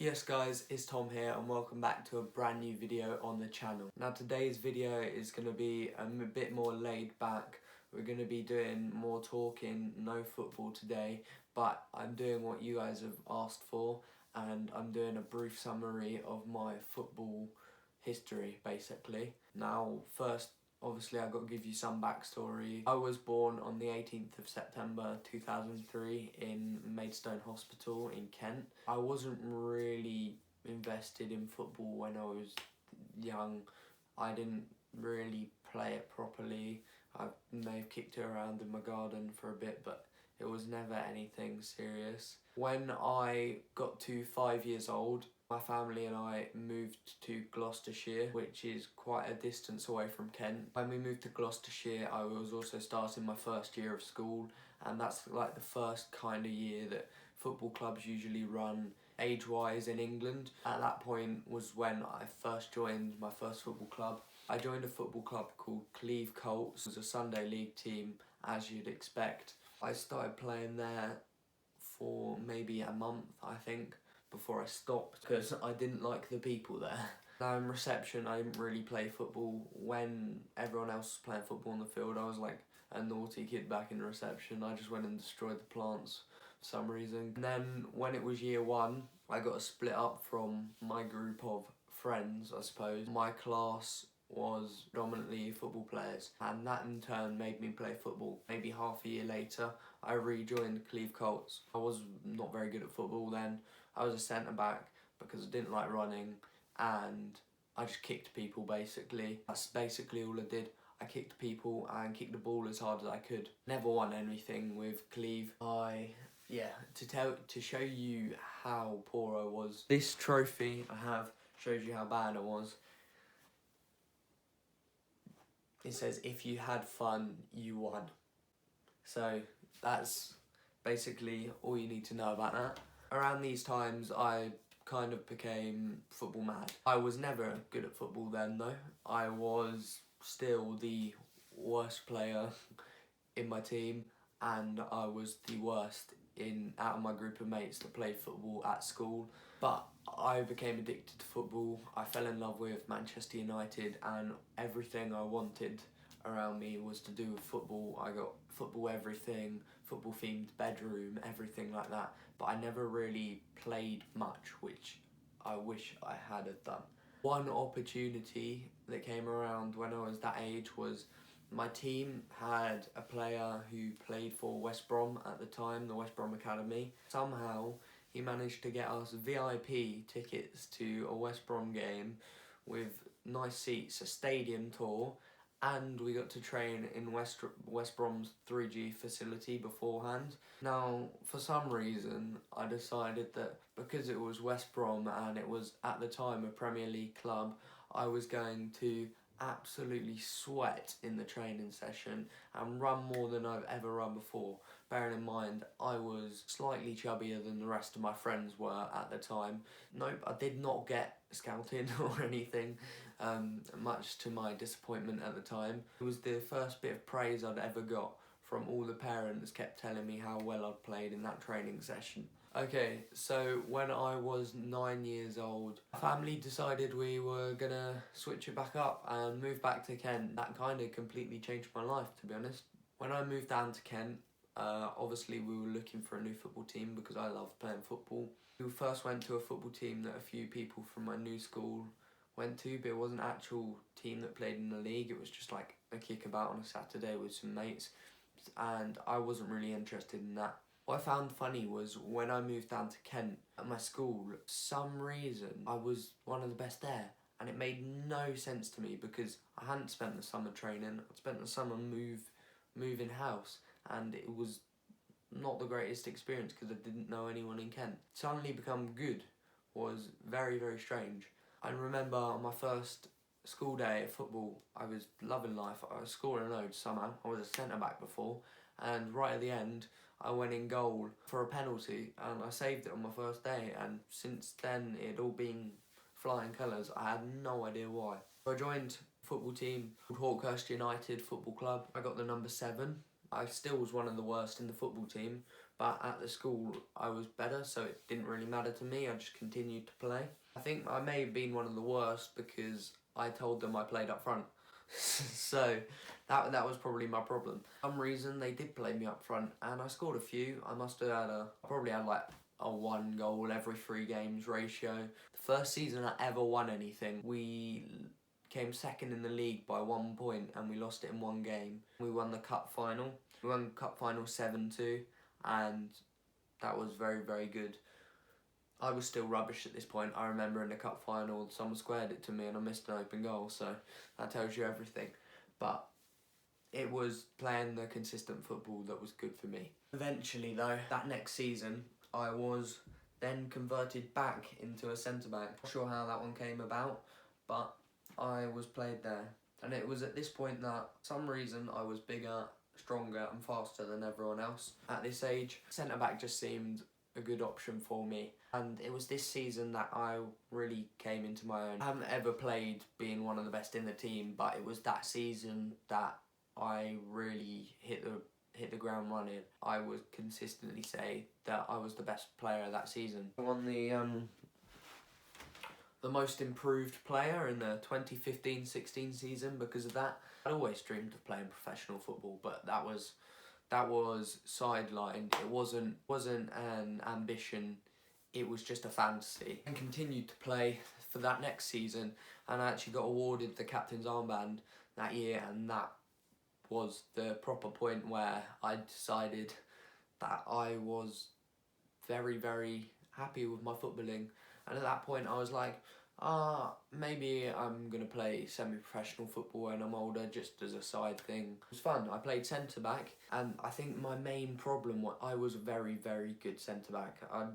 Yes guys, it's Tom here and welcome back to a brand new video on the channel. Now today's video is going to be a bit more laid back. We're going to be doing more talking, no football today, but I'm doing what you guys have asked for and I'm doing a brief summary of my football history basically. Now first, obviously I've got to give you some backstory. I was born on the 18th of September 2003 in Maidstone Hospital in Kent. I wasn't really invested in football when I was young. I didn't really play it properly. I may have kicked it around in my garden for a bit, but it was never anything serious. When I got to 5 years old, my family and I moved to Gloucestershire, which is quite a distance away from Kent. When we moved to Gloucestershire, I was also starting my first year of school, and that's like the first kind of year that football clubs usually run age-wise in England. At that point was when I first joined my first football club. I joined a football club called Cleve Colts. It was a Sunday league team, as you'd expect. I started playing there for maybe a month, I think, before I stopped because I didn't like the people there. Now in reception, I didn't really play football. When everyone else was playing football on the field, I was like a naughty kid back in reception. I just went and destroyed the plants for some reason. And then when it was year one, I got split up from my group of friends, I suppose. My class was predominantly football players, and that in turn made me play football. Maybe half a year later, I rejoined Cleve Colts. I was not very good at football then. I was a centre back because I didn't like running and I just kicked people basically. That's basically all I did. I kicked people and kicked the ball as hard as I could. Never won anything with Cleve. To show you how poor I was. This trophy I have shows you how bad I was. It says, if you had fun, you won. So that's basically all you need to know about that. Around these times, I kind of became football mad. I was never good at football then though. I was still the worst player in my team and I was the worst out of my group of mates that played football at school. But I became addicted to football. I fell in love with Manchester United and everything I wanted around me was to do with football. I got football everything, football themed bedroom, everything like that. But I never really played much, which I wish I had done. One opportunity that came around when I was that age was my team had a player who played for West Brom at the time, the West Brom Academy. Somehow he managed to get us VIP tickets to a West Brom game with nice seats, a stadium tour, and we got to train in West Brom's 3G facility beforehand. Now, for some reason, I decided that because it was West Brom and it was at the time a Premier League club, I was going to absolutely sweat in the training session and run more than I've ever run before. Bearing in mind, I was slightly chubbier than the rest of my friends were at the time. Nope, I did not get scouted or anything, much to my disappointment at the time. It was the first bit of praise I'd ever got from all the parents kept telling me how well I'd played in that training session. Okay, so when I was 9 years old, my family decided we were gonna switch it back up and move back to Kent. That kind of completely changed my life, to be honest. When I moved down to Kent, obviously we were looking for a new football team because I loved playing football. We first went to a football team that a few people from my new school went to, but it wasn't an actual team that played in the league. It was just like a kickabout on a Saturday with some mates, and I wasn't really interested in that. What I found funny was when I moved down to Kent at my school, for some reason I was one of the best there, and it made no sense to me because I hadn't spent the summer training. I'd spent the summer moving house, and it was not the greatest experience because I didn't know anyone in Kent. Suddenly become good was very, very strange. I remember on my first school day at football, I was loving life. I was scoring loads somehow. I was a centre back before, and right at the end, I went in goal for a penalty and I saved it on my first day, and since then it had all been flying colours. I had no idea why. I joined a football team called Hawkhurst United Football Club. I got the number 7. I still was one of the worst in the football team, but at the school I was better, so it didn't really matter to me. I just continued to play. I think I may have been one of the worst because I told them I played up front. So that was probably my problem. For some reason they did play me up front and I scored a few. I must have had probably had like a 1 goal every 3 games ratio. The first season I ever won anything, we came second in the league by 1 point and we lost it in 1 game. We won the cup final. We won the cup final 7-2 and that was very, very good. I was still rubbish at this point. I remember in the cup final, someone squared it to me and I missed an open goal, so that tells you everything. But it was playing the consistent football that was good for me. Eventually though, that next season, I was then converted back into a centre-back. Not sure how that one came about, but I was played there. And it was at this point that, for some reason, I was bigger, stronger and faster than everyone else. At this age, centre-back just seemed a good option for me, and it was this season that I really came into my own. I haven't ever played being one of the best in the team, but it was that season that I really hit the ground running. I would consistently say that I was the best player that season. I won the most improved player in the 2015-16 season because of that. I'd always dreamed of playing professional football, but that was sidelined. It wasn't an ambition, it was just a fantasy. And continued to play for that next season, and I actually got awarded the captain's armband that year, and that was the proper point where I decided that I was very, very happy with my footballing. And at that point I was like, maybe I'm going to play semi-professional football when I'm older, just as a side thing. It was fun. I played centre-back, and I think my main problem was I was a very, very good centre-back. I'd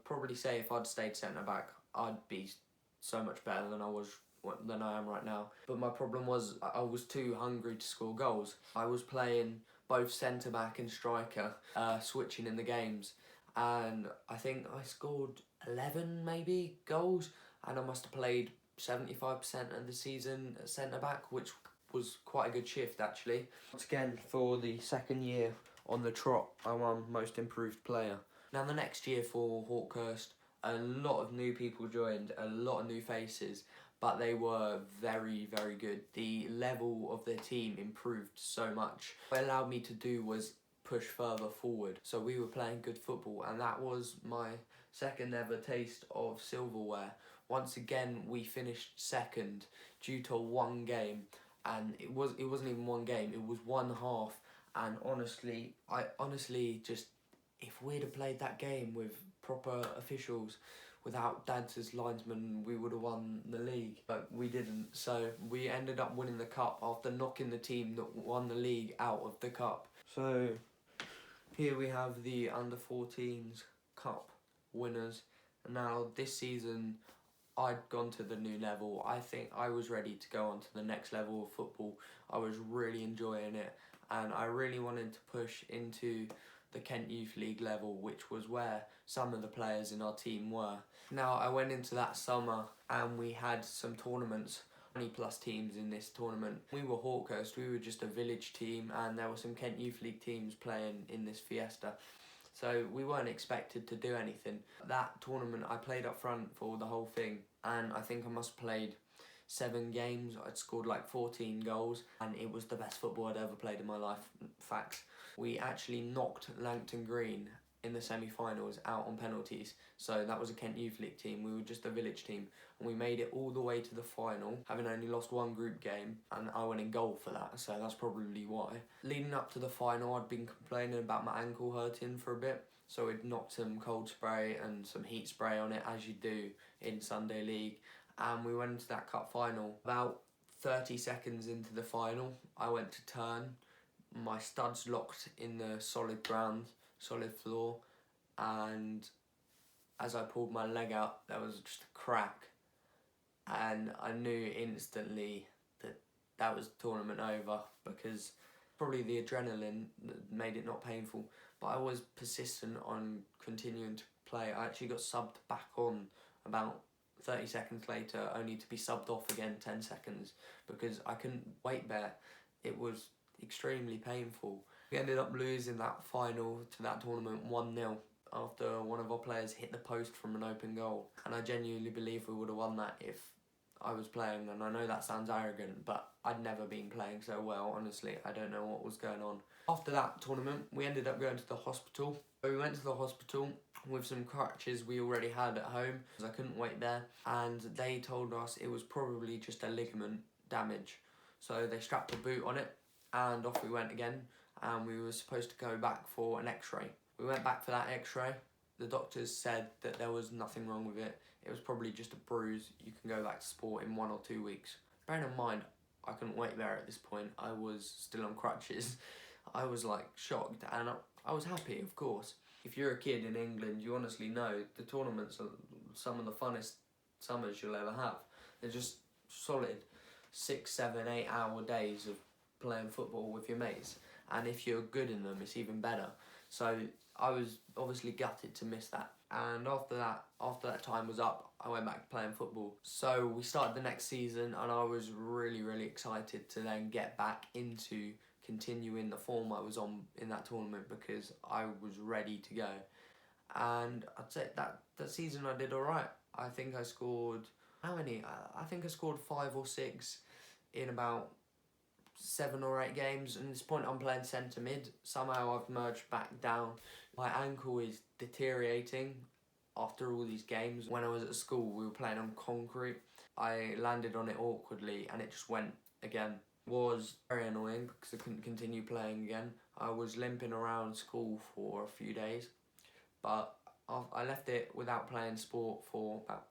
probably say if I'd stayed centre-back, I'd be so much better than I am right now. But my problem was I was too hungry to score goals. I was playing both centre-back and striker, switching in the games, and I think I scored 11 maybe goals, and I must have played 75% of the season at centre-back, which was quite a good shift actually. Once again, for the second year on the trot, I won Most Improved Player. Now the next year for Hawkhurst, a lot of new people joined, a lot of new faces, but they were very, very good. The level of their team improved so much. What it allowed me to do was push further forward. So we were playing good football, and that was my second ever taste of silverware. Once again, we finished second due to 1 game, and it wasn't even 1 game, it was 1 half. And I honestly just, if we'd have played that game with proper officials, without dads as linesmen, we would have won the league, but we didn't. So we ended up winning the cup after knocking the team that won the league out of the cup. So here we have the under-14s cup winners. And now this season I'd gone to the new level. I think I was ready to go on to the next level of football. I was really enjoying it, and I really wanted to push into the Kent Youth League level, which was where some of the players in our team were. Now I went into that summer and we had some tournaments, 20+ teams in this tournament. We were Hawkhurst, we were just a village team, and there were some Kent Youth League teams playing in this fiesta. So we weren't expected to do anything. That tournament I played up front for the whole thing, and I think I must have played 7 games. I'd scored like 14 goals, and it was the best football I'd ever played in my life. Facts. We actually knocked Langton Green in the semi-finals out on penalties. So that was a Kent Youth League team. We were just a village team, and we made it all the way to the final, having only lost 1 group game, and I went in goal for that, so that's probably why. Leading up to the final, I'd been complaining about my ankle hurting for a bit, so we'd knocked some cold spray and some heat spray on it, as you do in Sunday League, and we went into that cup final. About 30 seconds into the final, I went to turn. My studs locked in the solid ground, solid floor, and as I pulled my leg out, there was just a crack, and I knew instantly that that was tournament over, because probably the adrenaline made it not painful, but I was persistent on continuing to play. I actually got subbed back on about 30 seconds later, only to be subbed off again 10 seconds, because I couldn't wait there. It was extremely painful, We ended up losing that final to that tournament 1-0 after one of our players hit the post from an open goal. And I genuinely believe we would have won that if I was playing, and I know that sounds arrogant, but I'd never been playing so well, honestly. I don't know what was going on. After that tournament, we ended up going to the hospital. So we went to the hospital with some crutches we already had at home, because I couldn't wait there, and they told us it was probably just a ligament damage. So they strapped a boot on it, and off we went again, and we were supposed to go back for an x-ray. We went back for that x-ray. The doctors said that there was nothing wrong with it. It was probably just a bruise. You can go back to sport in 1 or 2 weeks. Bearing in mind, I couldn't wait there at this point. I was still on crutches. I was like shocked, and I was happy, of course. If you're a kid in England, you honestly know the tournaments are some of the funnest summers you'll ever have. They're just solid 6, 7, 8 hour days of playing football with your mates. And if you're good in them, it's even better. So I was obviously gutted to miss that. And after that time was up, I went back to playing football. So we started the next season, and I was really, really excited to then get back into continuing the form I was on in that tournament, because I was ready to go. And I'd say that season I did all right. I think I scored, how many? I think I scored 5 or 6 in about 7 or 8 games, and at this point I'm playing centre mid. Somehow I've merged back down. My ankle is deteriorating after all these games. When I was at school, we were playing on concrete. I landed on it awkwardly and it just went again. It was very annoying because I couldn't continue playing again. I was limping around school for a few days, but I left it without playing sport for about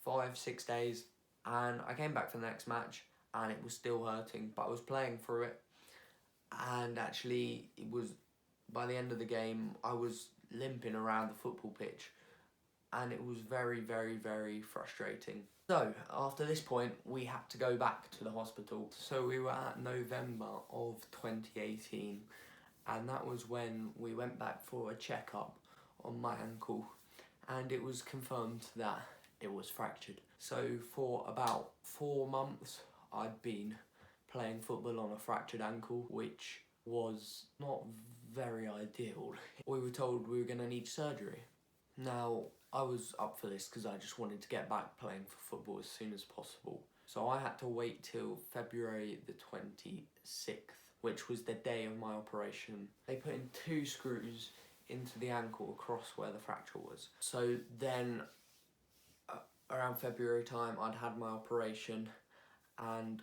5, 6 days, and I came back for the next match and it was still hurting, but I was playing through it. And actually, it was, by the end of the game, I was limping around the football pitch, and it was very, very, very frustrating. So, after this point, we had to go back to the hospital. So we were at November of 2018, and that was when we went back for a checkup on my ankle, and it was confirmed that it was fractured. So for about 4 months, I'd been playing football on a fractured ankle, which was not very ideal. We were told we were going to need surgery. Now, I was up for this because I just wanted to get back playing for football as soon as possible. So I had to wait till February the 26th, which was the day of my operation. They put in 2 screws into the ankle across where the fracture was. So then, around February time, I'd had my operation, and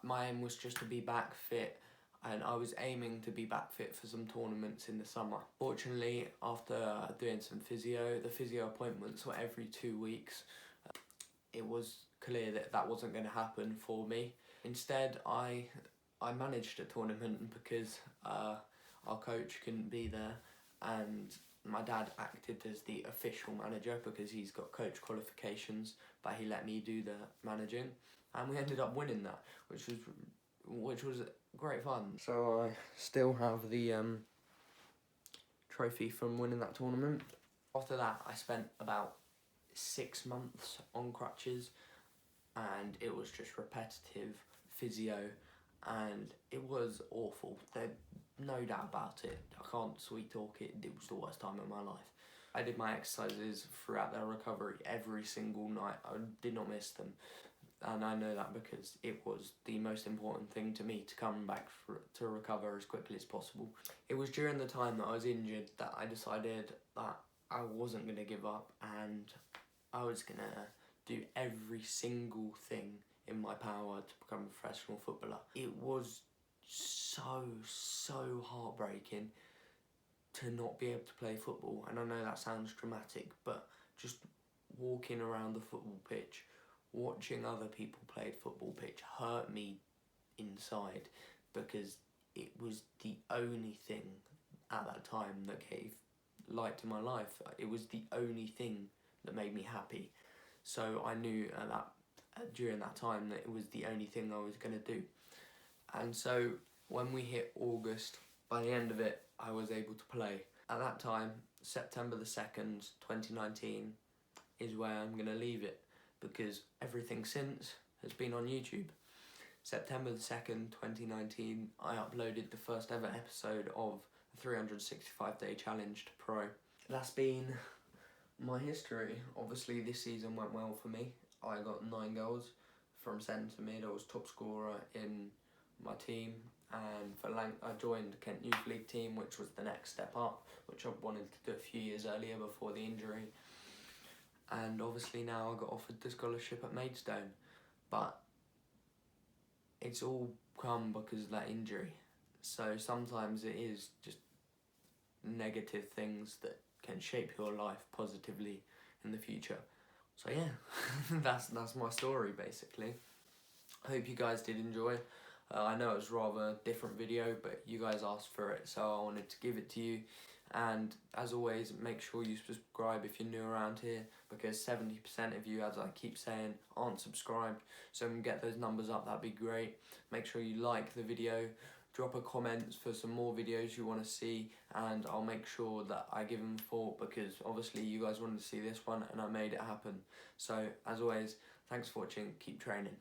my aim was just to be back fit, and I was aiming to be back fit for some tournaments in the summer. Fortunately, after doing some physio, the physio appointments were every 2 weeks. It was clear that that wasn't going to happen for me. Instead, I managed a tournament because our coach couldn't be there, and my dad acted as the official manager because he's got coach qualifications, but he let me do the managing, and we ended up winning that, which was great fun. So I still have the trophy from winning that tournament. After that, I spent about 6 months on crutches, and it was just repetitive physio, and it was awful. There's no doubt about it. I can't sweet talk it. It was the worst time of my life. I did my exercises throughout their recovery every single night. I did not miss them. And I know that because it was the most important thing to me to come back to recover as quickly as possible. It was during the time that I was injured that I decided that I wasn't going to give up, and I was going to do every single thing in my power to become a professional footballer. It was so heartbreaking to not be able to play football, and I know that sounds dramatic, but just walking around the football pitch, watching other people play football pitch hurt me inside, because it was the only thing at that time that gave light to my life. It was the only thing that made me happy. So I knew during that time that it was the only thing I was going to do. And so when we hit August, by the end of it, I was able to play. At that time, September the 2nd, 2019, is where I'm going to leave it, because everything since has been on YouTube. September the 2nd, 2019, I uploaded the first ever episode of the 365 Day Challenge to Pro. That's been my history. Obviously this season went well for me. I got 9 goals from centre mid. I was top scorer in my team, and for I joined the Kent Youth League team, which was the next step up, which I wanted to do a few years earlier before the injury. And obviously now I got offered the scholarship at Maidstone, but it's all come because of that injury. So sometimes it is just negative things that can shape your life positively in the future. So yeah, that's my story basically. I hope you guys did enjoy. I know it was rather a different video, but you guys asked for it, so I wanted to give it to you. And as always, make sure you subscribe if you're new around here, because 70% of you, as I keep saying, aren't subscribed. So we can get those numbers up, that'd be great. Make sure you like the video, drop a comment for some more videos you want to see, and I'll make sure that I give them thought, because obviously you guys wanted to see this one and I made it happen. So as always, thanks for watching, keep training.